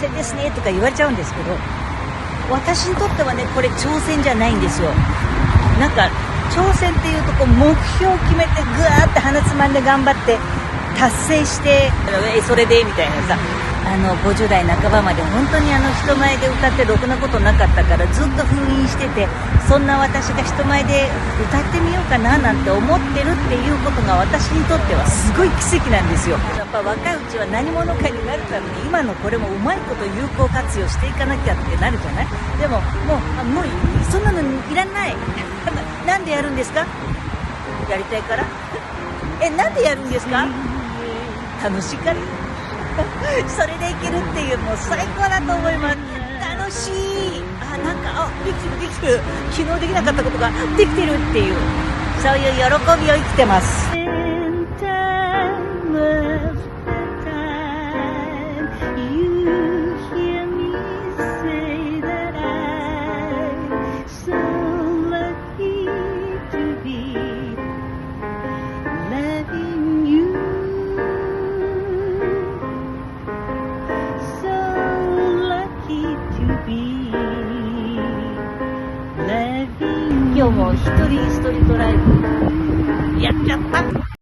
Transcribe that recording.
戦ですねとか言われちゃうんですけど、私にとってはね、これ挑戦じゃないんですよ。なんか挑戦っていうとこう目標を決めてぐわーって鼻つまんで頑張って達成してそれでみたいなさ、50代半ばまで本当に人前で歌ってろくなことなかったからずっと封印してて、そんな私が人前で歌ってみようかななんて思ってるっていうことが私にとってはすごい奇跡なんですよ。やっぱ若いうちは何者かになるために今のこれもうまいこと有効活用していかなきゃってなるじゃない。でももうそんなのいらないなんでやるんですか？やりたいからなんでやるんですか？楽しいからそれでいけるっていう、もう最高だと思います。楽しい。なんかできてる昨日できなかったことができてるっていう、そういう喜びを生きてます。今日も一人ストリートライブやっちゃった。